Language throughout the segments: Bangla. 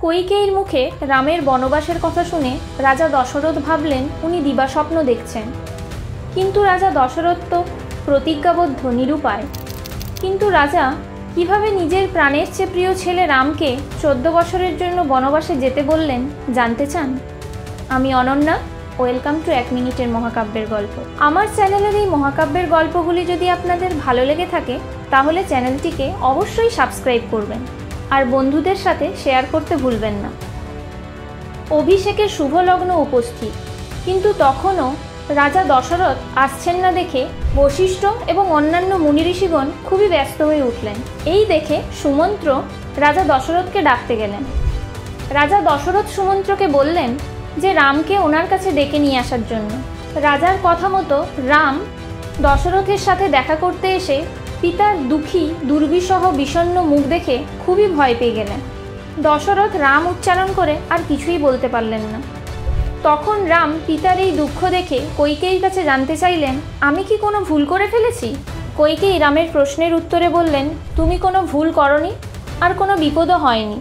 কৈকেয়ীর মুখে রামের বনবাসের কথা শুনে রাজা দশরথ ভাবলেন উনি দিবাস্বপ্ন দেখছেন। কিন্তু রাজা দশরথ তো প্রতিজ্ঞাবদ্ধ, নিরুপায়। কিন্তু রাজা কিভাবে নিজের প্রাণের চেয়ে প্রিয় ছেলে রামকে 14 বছরের জন্য বনবাসে যেতে বললেন জানতে চান? আমি অনন্যা, ওয়েলকাম টু 1 মিনিটের মহাকাব্যের গল্প। আমার চ্যানেলের এই মহাকাব্যের গল্পগুলি যদি আপনাদের ভালো লেগে থাকে তাহলে চ্যানেলটিকে অবশ্যই সাবস্ক্রাইব করবেন আর বন্ধুদের সাথে শেয়ার করতে ভুলবেন না। অভিষেকের শুভ লগ্ন উপস্থিত, কিন্তু তখনও রাজা দশরথ আসছেন না দেখে বশিষ্ঠ এবং অন্যান্য মুনি ঋষিগণ খুবই ব্যস্ত হয়ে উঠলেন। এই দেখে সুমন্ত্র রাজা দশরথকে ডাকতে গেলেন। রাজা দশরথ সুমন্ত্রকে বললেন যে রামকে ওনার কাছে ডেকে নিয়ে আসার জন্য। রাজার কথা মতো রাম দশরথের সাথে দেখা করতে এসে পিতার দুঃখী দুর্বিষহ বিষণ্ণ মুখ দেখে খুবই ভয় পেয়ে গেলেন। দশরথ রাম উচ্চারণ করে আর কিছুই বলতে পারলেন না। তখন রাম পিতার এই দুঃখ দেখে কৈকেয়ীর কাছে জানতে চাইলেন, আমি কি কোনো ভুল করে ফেলেছি? কৈকেয়ী রামের প্রশ্নের উত্তরে বললেন, তুমি কোনো ভুল করনি, আর কোনো বিপদও হয়নি।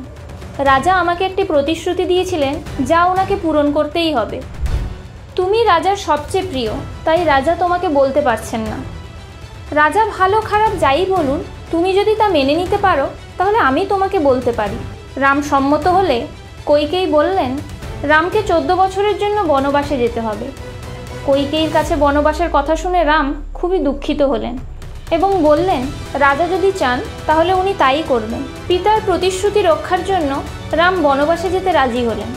রাজা আমাকে একটি প্রতিশ্রুতি দিয়েছিলেন যা ওনাকে পূরণ করতেই হবে। তুমি রাজার সবচেয়ে প্রিয়, তাই রাজা তোমাকে বলতে পারছেন না। রাজা ভালো খারাপ যাই বলুন, তুমি যদি তা মেনে নিতে পারো তাহলে আমি তোমাকে বলতে পারি। রাম সম্মত হলে কৈকেয়ী বললেন, রামকে 14 বছরের জন্য বনবাসে যেতে হবে। কৈকেয়ীর কাছে বনবাসের কথা শুনে রাম খুবই দুঃখিত হলেন এবং বললেন, রাজা যদি চান তাহলে উনি তাই করবেন। পিতার প্রতিশ্রুতি রক্ষার জন্য রাম বনবাসে যেতে রাজি হলেন।